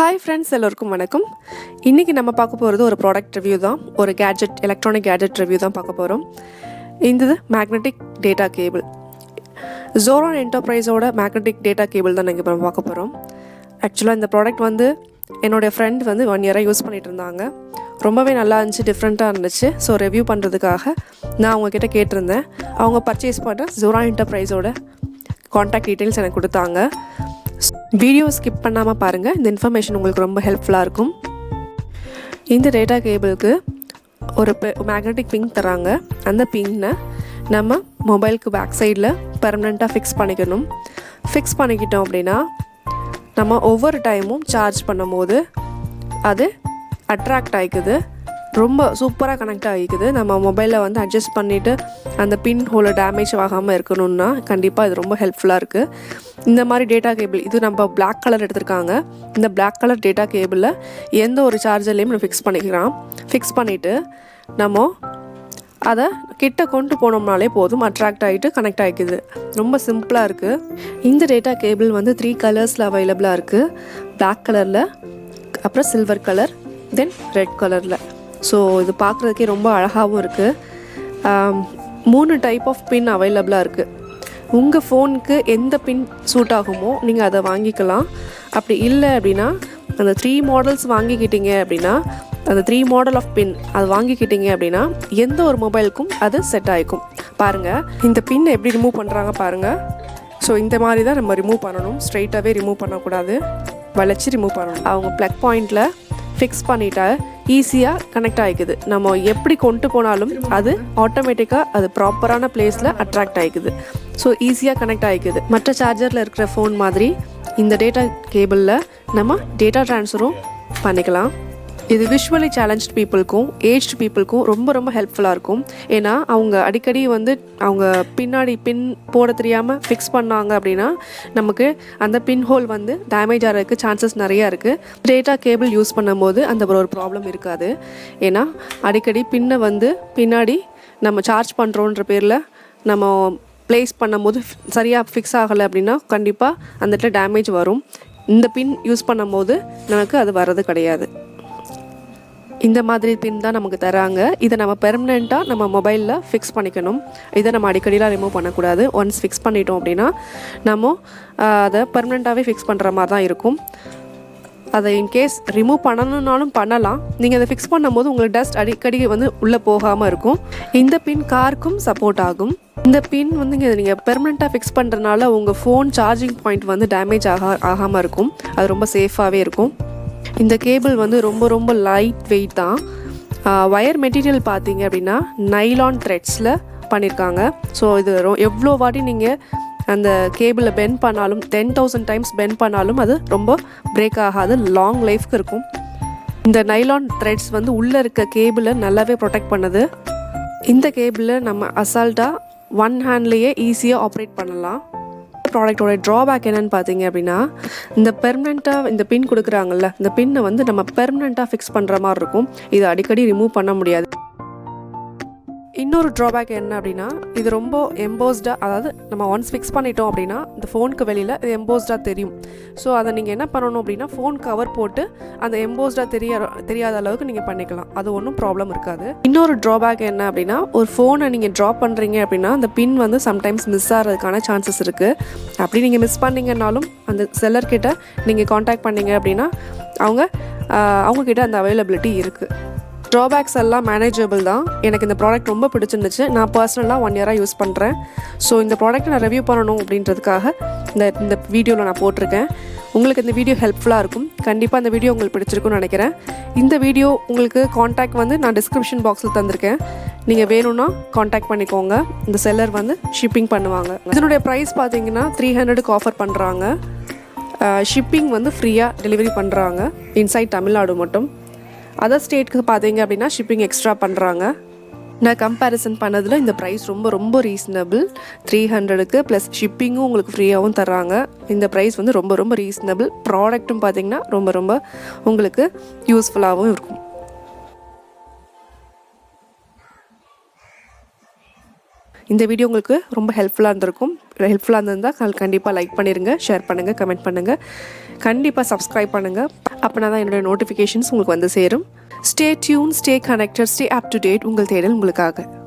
Hi friends, எல்லோருக்கும் வணக்கம். இன்றைக்கி நம்ம பார்க்க போகிறது ஒரு ப்ராடக்ட் ரிவ்யூ தான். ஒரு கேட்ஜெட், எலக்ட்ரானிக் கேட்ஜெட் ரிவ்யூ தான் பார்க்க போகிறோம். இந்த மேக்னெட்டிக் டேட்டா கேபிள், Zorron என்டர்பிரைஸோட மேக்னெட்டிக் டேட்டா கேபிள் தான் இங்கே பார்க்க போகிறோம். ஆக்சுவலாக இந்த ப்ராடக்ட் வந்து என்னுடைய ஃப்ரெண்ட் வந்து 1 இயராக யூஸ் பண்ணிகிட்டு இருந்தாங்க. ரொம்பவே நல்லா இருந்துச்சு, டிஃப்ரெண்ட்டாக இருந்துச்சு. ஸோ ரிவ்யூ பண்ணுறதுக்காக நான் அவங்கக்கிட்ட கேட்டிருந்தேன். அவங்க பர்ச்சேஸ் பண்ண Zorron என்டர்பிரைஸோட கான்டாக்ட் டீட்டெயில்ஸ் எனக்கு கொடுத்தாங்க. வீடியோ ஸ்கிப் பண்ணாமல் பாருங்கள், இந்த இன்ஃபர்மேஷன் உங்களுக்கு ரொம்ப ஹெல்ப்ஃபுல்லாக இருக்கும். இந்த டேட்டா கேபிளுக்கு ஒரு மேக்னெட்டிக் பின் தராங்க. அந்த பின்னை நம்ம மொபைலுக்கு பேக் சைடில் பெர்மனெண்ட்டாக ஃபிக்ஸ் பண்ணிக்கணும். ஃபிக்ஸ் பண்ணிக்கிட்டோம் அப்படின்னா நம்ம ஒவ்வொரு டைமும் சார்ஜ் பண்ணும்போது அது அட்ராக்ட் ஆகிக்குது, ரொம்ப சூப்பராக கனெக்ட் ஆகிக்குது. நம்ம மொபைலில் வந்து அட்ஜஸ்ட் பண்ணிவிட்டு அந்த பின் ஹோலை டேமேஜ் ஆகாமல் இருக்கணும்னா கண்டிப்பாக இது ரொம்ப ஹெல்ப்ஃபுல்லாக இருக்குது. இந்த மாதிரி டேட்டா கேபிள், இது நம்ம பிளாக் கலர் எடுத்திருக்காங்க. இந்த பிளாக் கலர் டேட்டா கேபிளில் எந்த ஒரு சார்ஜர்லேயும் நம்ம ஃபிக்ஸ் பண்ணிக்கலாம். ஃபிக்ஸ் பண்ணிவிட்டு நம்ம அதை கிட்ட கொண்டு போனோம்னாலே போதும், அட்ராக்ட் ஆகிட்டு கனெக்ட் ஆகிக்குது. ரொம்ப சிம்பிளாக இருக்குது. இந்த டேட்டா கேபிள் வந்து 3 கலர்ஸில் அவைலபிளாக இருக்குது. பிளாக் கலரில், அப்புறம் சில்வர் கலர், தென் ரெட் கலரில். ஸோ இது பார்க்குறதுக்கே ரொம்ப அழகாகவும் இருக்குது. 3 டைப் ஆஃப் பின் அவைலபிளாக இருக்குது. உங்கள் ஃபோனுக்கு எந்த பின் சூட் ஆகுமோ நீங்கள் அதை வாங்கிக்கலாம். அப்படி இல்லை அப்படின்னா அந்த 3 மாடல்ஸ் வாங்கிக்கிட்டீங்க அப்படின்னா, அந்த 3 மாடல் ஆஃப் பின் அது வாங்கிக்கிட்டீங்க அப்படின்னா எந்த ஒரு மொபைலுக்கும் அது செட் ஆகிக்கும். பாருங்கள், இந்த பின்னை எப்படி ரிமூவ் பண்ணுறாங்க பாருங்கள். ஸோ இந்த மாதிரி தான் நம்ம ரிமூவ் பண்ணணும். ஸ்ட்ரைட்டாகவே ரிமூவ் பண்ணக்கூடாது, வளைச்சி ரிமூவ் பண்ணணும். அவங்க ப்ளக் பாயிண்டில் ஃபிக்ஸ் பண்ணிட்டா ஈஸியாக கனெக்ட் ஆகிக்குது. நம்ம எப்படி கொண்டு போனாலும் அது ஆட்டோமேட்டிக்காக அது ப்ராப்பரான பிளேஸில் அட்ராக்ட் ஆகிக்குது. ஸோ ஈஸியாக கனெக்ட் ஆகிக்குது. மற்ற சார்ஜரில் இருக்கிற ஃபோன் மாதிரி இந்த டேட்டா கேபிளில் நம்ம டேட்டா ட்ரான்ஸ்ஃபரும் பண்ணிக்கலாம். இது விஷுவலி சேலஞ்ச்டு பீப்புளுக்கும் ஏஜ்டு பீப்புளுக்கும் ரொம்ப ரொம்ப ஹெல்ப்ஃபுல்லாக இருக்கும். ஏன்னா அவங்க அடிக்கடி வந்து அவங்க பின்னாடி பின் போட தெரியாமல் ஃபிக்ஸ் பண்ணாங்க அப்படின்னா நமக்கு அந்த பின் ஹோல் வந்து டேமேஜ் ஆகிறதுக்கு சான்சஸ் நிறையா இருக்குது. டேட்டா கேபிள் யூஸ் பண்ணும்போது அந்த ஒரு ப்ராப்ளம் இருக்காது. ஏன்னா அடிக்கடி பின்னை வந்து பின்னாடி நம்ம சார்ஜ் பண்ணுறோன்ற பேரில் நம்ம ப்ளேஸ் பண்ணும்போது சரியாக ஃபிக்ஸ் ஆகலை அப்படின்னா கண்டிப்பாக அந்த இடத்துல டேமேஜ் வரும். இந்த பின் யூஸ் பண்ணும்போது நமக்கு அது வர்றது கிடையாது. இந்த மாதிரி பின் தான் நமக்கு தராங்க. இதை நம்ம பெர்மனெண்ட்டாக நம்ம மொபைலில் ஃபிக்ஸ் பண்ணிக்கணும். இதை நம்ம அடிக்கடிலாம் ரிமூவ் பண்ணக்கூடாது. ஒன்ஸ் ஃபிக்ஸ் பண்ணிட்டோம் அப்படின்னா நம்ம அதை பெர்மனெண்ட்டாகவே ஃபிக்ஸ் பண்ணுற மாதிரி தான் இருக்கும். அதை இன்கேஸ் ரிமூவ் பண்ணணுன்னாலும் பண்ணலாம். நீங்கள் அதை ஃபிக்ஸ் பண்ணும்போது உங்களுக்கு டஸ்ட் அடிக்கடி வந்து உள்ளே போகாமல் இருக்கும். இந்த பின் காருக்கும் சப்போர்ட் ஆகும். இந்த பின் வந்து நீங்கள் பெர்மனெண்ட்டாக ஃபிக்ஸ் பண்ணுறதுனால உங்கள் ஃபோன் சார்ஜிங் பாயிண்ட் வந்து டேமேஜ் ஆகாமல் இருக்கும். அது ரொம்ப சேஃபாகவே இருக்கும். இந்த கேபிள் வந்து ரொம்ப ரொம்ப லைட் வெயிட் தான். ஒயர் மெட்டீரியல் பார்த்தீங்க அப்படின்னா நைலான் த்ரெட்ஸில் பண்ணியிருக்காங்க. ஸோ இது எவ்வளோ வாட்டி நீங்கள் அந்த கேபிளை பெண்ட் பண்ணாலும் 10,000 டைம்ஸ் பெண்ட் பண்ணாலும் அது ரொம்ப பிரேக் ஆகாது, லாங் லைஃப்க்கு இருக்கும். இந்த நைலான் த்ரெட்ஸ் வந்து உள்ளே இருக்க கேபிளை நல்லாவே ப்ரொடெக்ட் பண்ணுது. இந்த கேபிளை நம்ம அசால்ட்டாக 1 ஹேண்ட்லேயே ஈஸியாக ஆப்ரேட் பண்ணலாம். ப்ராடக்டோட ட்ராபேக் என்னென்னு பார்த்தீங்க அப்படின்னா, இந்த பெர்மனெண்ட்டாக இந்த பின் கொடுக்குறாங்கல்ல, இந்த பின்னை வந்து நம்ம பெர்மனெண்ட்டாக ஃபிக்ஸ் பண்ணுற மாதிரி இருக்கும். இதை அடிக்கடி ரிமூவ் பண்ண முடியாது. இன்னொரு ட்ராபேக் என்ன அப்படின்னா, இது ரொம்ப எம்போஸ்டாக, அதாவது நம்ம ஒன்ஸ் ஃபிக்ஸ் பண்ணிட்டோம் அப்படின்னா இந்த ஃபோனுக்கு வெளியில் இது எம்போஸ்டாக தெரியும். ஸோ அதை நீங்கள் என்ன பண்ணணும் அப்படின்னா ஃபோன் கவர் போட்டு அந்த எம்போஸ்டாக தெரியாத அளவுக்கு நீங்கள் பண்ணிக்கலாம். அது ஒன்றும் ப்ராப்ளம் இருக்காது. இன்னொரு ட்ராபேக் என்ன அப்படின்னா, ஒரு ஃபோனை நீங்கள் ட்ராப் பண்ணுறீங்க அப்படின்னா அந்த பின் வந்து சம்டைம்ஸ் மிஸ் ஆகிறதுக்கான சான்சஸ் இருக்குது. அப்படி நீங்கள் மிஸ் பண்ணிங்கன்னாலும் அந்த செல்லர்கிட்ட நீங்கள் காண்டாக்ட் பண்ணிங்க அப்படின்னா அவங்கக்கிட்ட அந்த அவைலபிலிட்டி இருக்குது. ட்ராபேக்ஸ் எல்லாம் மேனேஜபிள் தான். எனக்கு இந்த ப்ராடக்ட் ரொம்ப பிடிச்சிருந்துச்சு. நான் பர்சனலாக 1 இயராக யூஸ் பண்ணுறேன். ஸோ இந்த ப்ராடக்ட்டை நான் ரிவ்யூ பண்ணணும் அப்படின்றதுக்காக இந்த வீடியோவில் நான் போட்டிருக்கேன். உங்களுக்கு இந்த வீடியோ ஹெல்ப்ஃபுல்லாக இருக்கும். கண்டிப்பாக இந்த வீடியோ உங்களுக்கு பிடிச்சிருக்குன்னு நினைக்கிறேன். இந்த வீடியோ உங்களுக்கு காண்டாக்ட் வந்து நான் டிஸ்கிரிப்ஷன் பாக்ஸில் தந்திருக்கேன். நீங்கள் வேணும்னா காண்டாக்ட் பண்ணிக்கோங்க. இந்த செல்லர் வந்து ஷிப்பிங் பண்ணுவாங்க. இதனுடைய ப்ரைஸ் பார்த்தீங்கன்னா 300க்கு ஆஃபர் பண்ணுறாங்க. ஷிப்பிங் வந்து ஃப்ரீயாக டெலிவரி பண்ணுறாங்க இன்சைட் தமிழ்நாடு மட்டும். அதர் ஸ்டேட்டுக்கு பார்த்தீங்க அப்படின்னா ஷிப்பிங் எக்ஸ்ட்ரா பண்ணுறாங்க. நான் கம்பேரிசன் பண்ணதில் இந்த ப்ரைஸ் ரொம்ப ரொம்ப ரீசனபிள். 300க்கு ப்ளஸ் ஷிப்பிங்கும் உங்களுக்கு ஃப்ரீயாகவும் தர்றாங்க. இந்த ப்ரைஸ் வந்து ரொம்ப ரொம்ப ரீசனபிள். ப்ராடக்ட்டும் பார்த்திங்கன்னா ரொம்ப ரொம்ப உங்களுக்கு யூஸ்ஃபுல்லாகவும் இருக்கும். இந்த வீடியோ உங்களுக்கு ரொம்ப ஹெல்ப்ஃபுல்லாக இருந்திருக்கும். ஹெல்ப்ஃபுல்லாக இருந்திருந்தால் கண்டிப்பாக லைக் பண்ணிடுங்க, ஷேர் பண்ணுங்கள், கமெண்ட் பண்ணுங்கள், கண்டிப்பாக சப்ஸ்கிரைப் பண்ணுங்கள். அப்படின்னா தான் என்னுடைய நோட்டிஃபிகேஷன்ஸ் உங்களுக்கு வந்து சேரும். Stay tune, stay connected, stay up to date. உங்கள் தேடல் உங்களுக்காக.